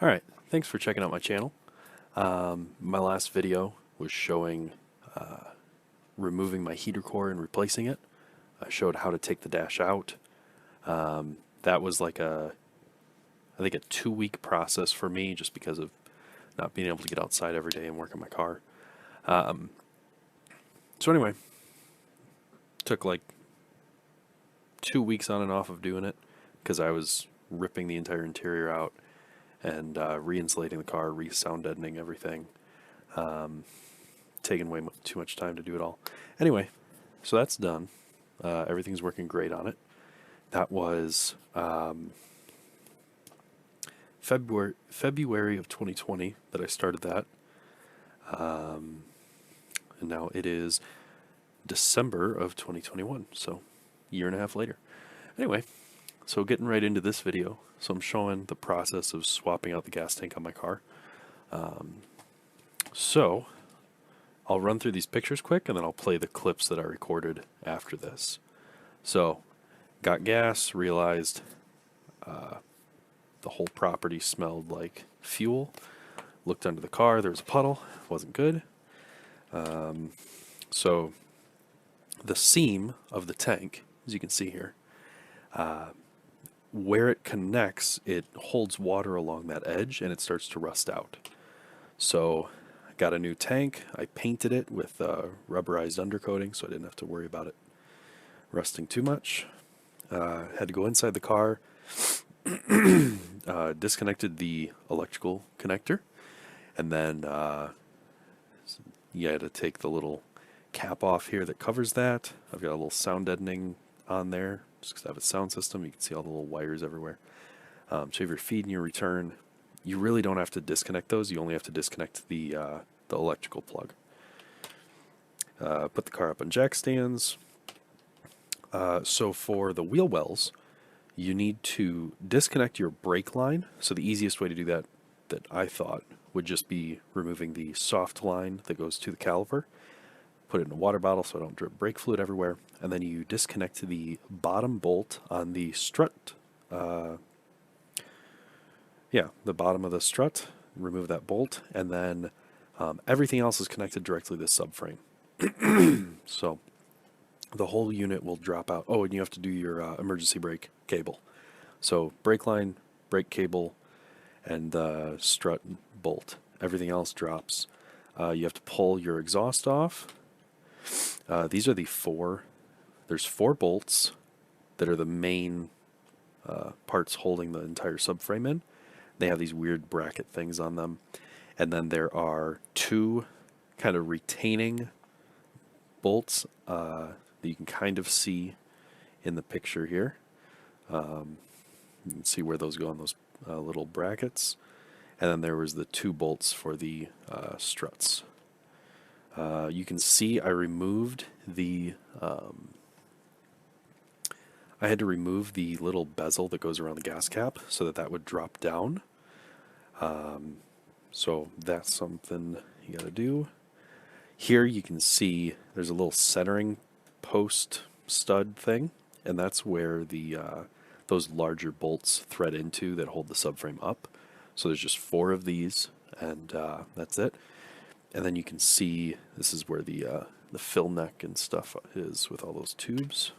Alright, thanks for checking out my channel. My last video was showing removing my heater core and replacing it. I showed how to take the dash out. That was like I think a 2-week process for me just because of not being able to get outside every day and work on my car. So anyway, took like 2 weeks on and off of doing it because I was ripping the entire interior out and re-insulating the car, re-sound deadening everything. Taking way too much time to do it all. Anyway, so that's done. Everything's working great on it. That was February of 2020 that I started that. And now it is December of 2021, so a year and a half later. Anyway, so getting right into this video. So I'm showing the process of swapping out the gas tank on my car. So I'll run through these pictures quick and then I'll play the clips that I recorded after this. So, got gas, realized the whole property smelled like fuel. Looked under the car, there was a puddle, wasn't good. So the seam of the tank, as you can see here, where it connects, it holds water along that edge and it starts to rust out. So I got a new tank. I painted it with rubberized undercoating so I didn't have to worry about it rusting too much. Had to go inside the car, disconnected the electrical connector, and then you had to take the little cap off here that covers that. I've got a little sound deadening on there just because I have a sound system. You can see all the little wires everywhere. So if you're feeding your return, you really don't have to disconnect those. You only have to disconnect the electrical plug. Put the car up on jack stands. So for the wheel wells, you need to disconnect your brake line. So the easiest way to do that I thought would just be removing the soft line that goes to the caliper, put it in a water bottle so I don't drip brake fluid everywhere, and then you disconnect the bottom bolt on the strut. The bottom of the strut, remove that bolt, and then everything else is connected directly to the subframe. So the whole unit will drop out. Oh, and you have to do your emergency brake cable. So brake line, brake cable, and strut bolt. Everything else drops. You have to pull your exhaust off. These are there's 4 bolts that are the main parts holding the entire subframe in. They have these weird bracket things on them. And then there are 2 kind of retaining bolts that you can kind of see in the picture here. You can see where those go on those little brackets. And then there was the 2 bolts for the struts. You can see I removed I had to remove the little bezel that goes around the gas cap so that would drop down. So that's something you got to do. Here you can see there's a little centering post stud thing, and that's where those larger bolts thread into that hold the subframe up. So there's just 4 of these, and that's it. And then you can see this is where the fill neck and stuff is with all those tubes.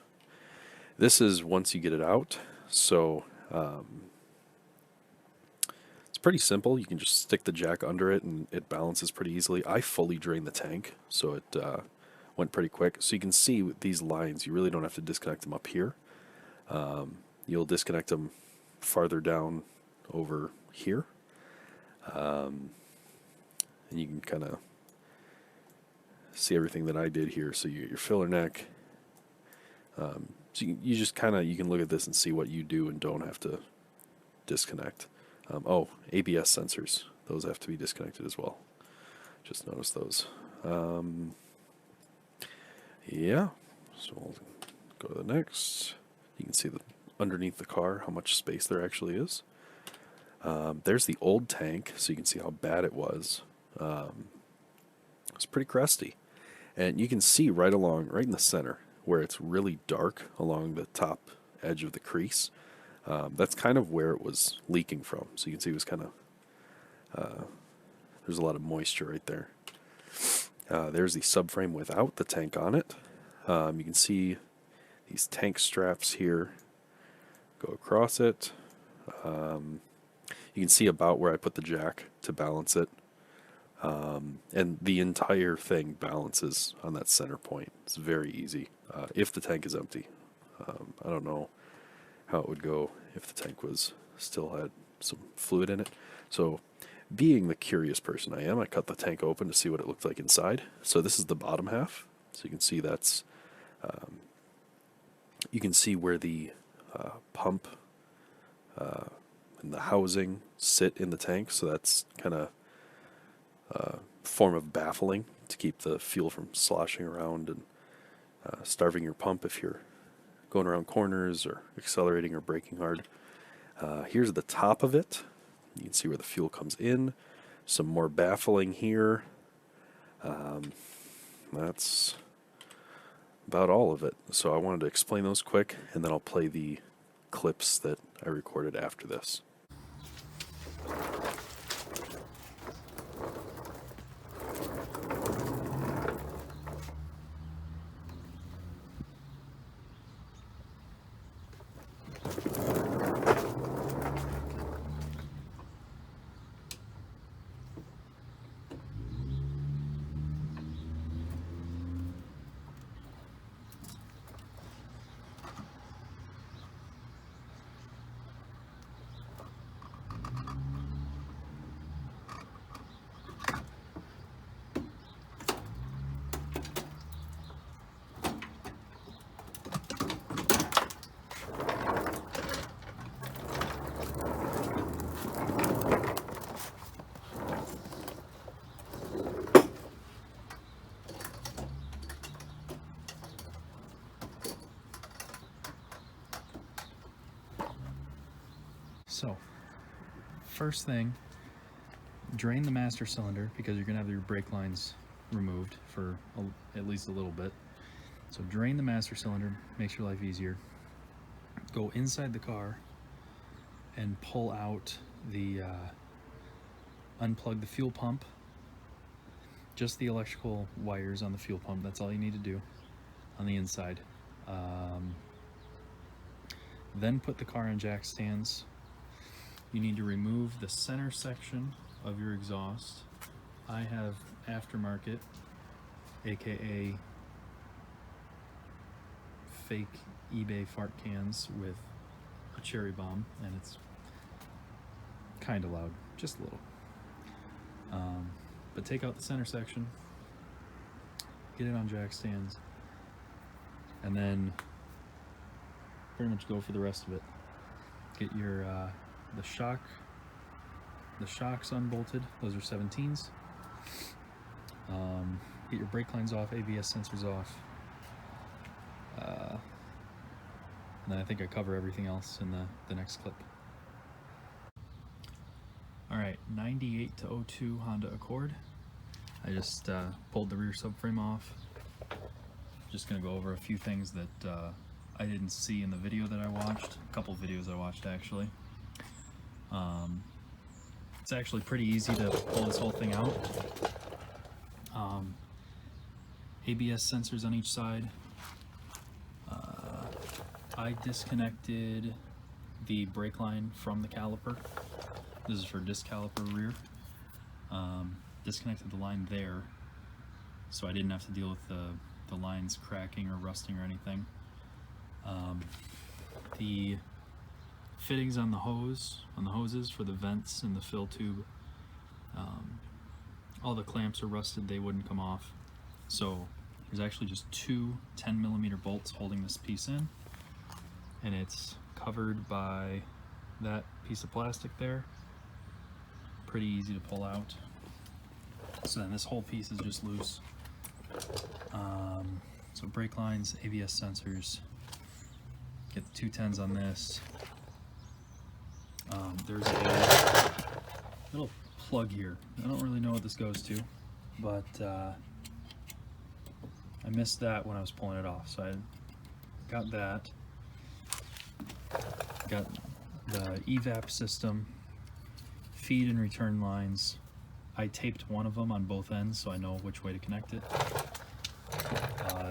This is once you get it out. So it's pretty simple. You can just stick the jack under it and it balances pretty easily. I fully drained the tank, so it went pretty quick. So you can see with these lines, you really don't have to disconnect them up here. You'll disconnect them farther down over here. And you can kind of see everything that I did here. So you get your filler neck. So you just kind of, you can look at this and see what you do and don't have to disconnect. ABS sensors. Those have to be disconnected as well. Just notice those. Yeah. So we'll go to the next. You can see underneath the car how much space there actually is. There's the old tank, so you can see how bad it was. It's pretty crusty. And you can see right in the center, where it's really dark along the top edge of the crease. That's kind of where it was leaking from. So you can see it was kind of, there's a lot of moisture right there. There's the subframe without the tank on it. You can see these tank straps here go across it. You can see about where I put the jack to balance it. And the entire thing balances on that center point. It's very easy if the tank is empty. I don't know how it would go if the tank was still had some fluid in it. So being the curious person I am, I cut the tank open to see what it looked like inside. So this is the bottom half. So you can see that's, you can see where the pump and the housing sit in the tank. So that's kind of form of baffling to keep the fuel from sloshing around and starving your pump if you're going around corners or accelerating or braking hard. Here's the top of it. You can see where the fuel comes in. Some more baffling here. That's about all of it. So I wanted to explain those quick, and then I'll play the clips that I recorded after this. So, first thing, drain the master cylinder because you're going to have your brake lines removed for at least a little bit. So drain the master cylinder, makes your life easier. Go inside the car and pull out the, unplug the fuel pump, just the electrical wires on the fuel pump. That's all you need to do on the inside. Then put the car on jack stands. You need to remove the center section of your exhaust. I have aftermarket, aka fake eBay fart cans with a cherry bomb, and it's kind of loud, just a little. But take out the center section, get it on jack stands, and then pretty much go for the rest of it. Get your the shocks unbolted. Those are 17s. Get your brake lines off, ABS sensors off. And then I think I cover everything else in the next clip. Alright, 98 to 02 Honda Accord. I just pulled the rear subframe off. Just going to go over a few things that I didn't see in the video that I watched. A couple videos I watched actually. It's actually pretty easy to pull this whole thing out. ABS sensors on each side. I disconnected the brake line from the caliper. This is for disc caliper rear. Disconnected the line there, so I didn't have to deal with the lines cracking or rusting or anything. The fittings on the hoses for the vents and the fill tube, all the clamps are rusted, they wouldn't come off. So there's actually just two 10mm bolts holding this piece in, and it's covered by that piece of plastic there. Pretty easy to pull out. So then this whole piece is just loose. So brake lines, ABS sensors, get the 210s on this. There's a little plug here. I don't really know what this goes to, but I missed that when I was pulling it off, so I got that. Got the Evap system, feed and return lines. I taped one of them on both ends so I know which way to connect it.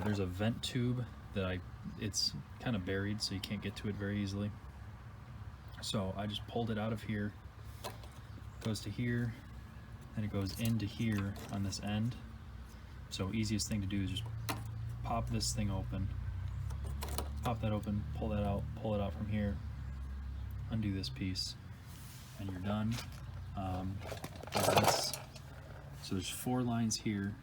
There's a vent tube that it's kind of buried so you can't get to it very easily. So I just pulled it out of here, goes to here, and it goes into here on this end. So easiest thing to do is just pop this thing open, pop that open, pull that out, pull it out from here, undo this piece, and you're done. So there's 4 lines here.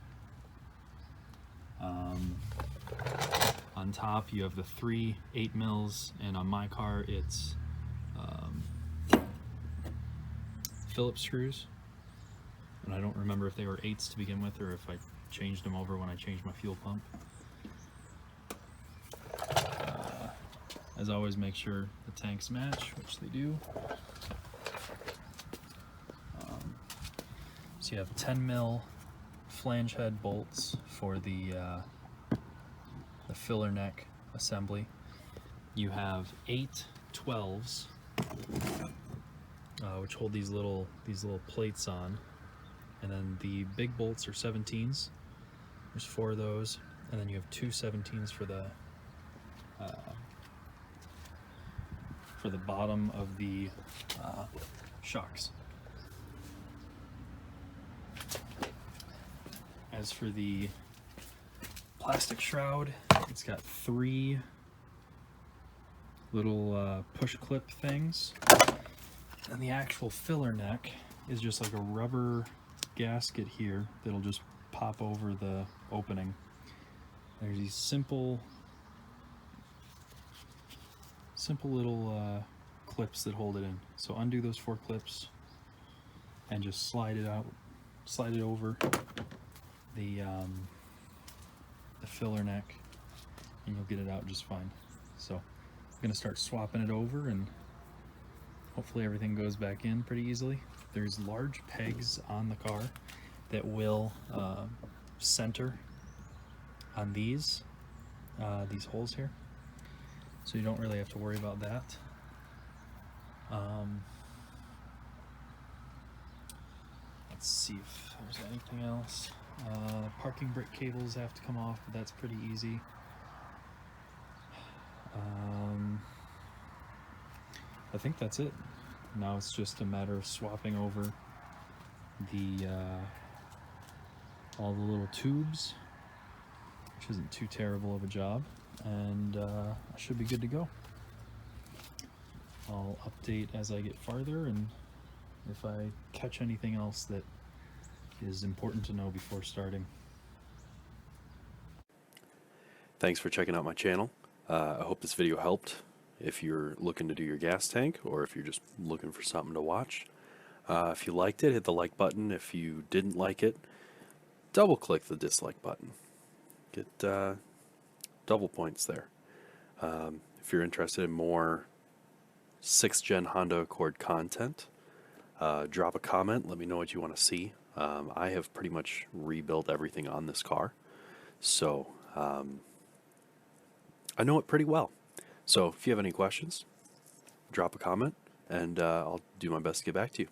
On top you have the 3 8mm, and on my car it's Phillips screws, and I don't remember if they were 8s to begin with or if I changed them over when I changed my fuel pump. As always, make sure the tanks match, which they do. So you have 10mm flange head bolts for the filler neck assembly. You have 8 12s, which hold these little plates on, and then the big bolts are 17s. There's 4 of those, and then you have 2 17s for the bottom of the shocks. As for the plastic shroud, it's got 3 little push clip things, and the actual filler neck is just like a rubber gasket here that'll just pop over the opening. There's these simple little clips that hold it in. So undo those 4 clips and just slide it out, slide it over the filler neck, and you'll get it out just fine. So I'm gonna start swapping it over, and hopefully everything goes back in pretty easily. There's large pegs on the car that will center on these holes here, so you don't really have to worry about that. Let's see if there's anything else. Parking brake cables have to come off, but that's pretty easy. I think that's it. Now it's just a matter of swapping over the all the little tubes, which isn't too terrible of a job, and I should be good to go. I'll update as I get farther, and if I catch anything else that is important to know before starting. Thanks for checking out my channel. I hope this video helped if you're looking to do your gas tank, or if you're just looking for something to watch. If you liked it, hit the like button. If you didn't like it, double click the dislike button. Get double points there. If you're interested in more 6th gen Honda Accord content, drop a comment, let me know what you want to see. I have pretty much rebuilt everything on this car, so I know it pretty well. So if you have any questions, drop a comment, and I'll do my best to get back to you.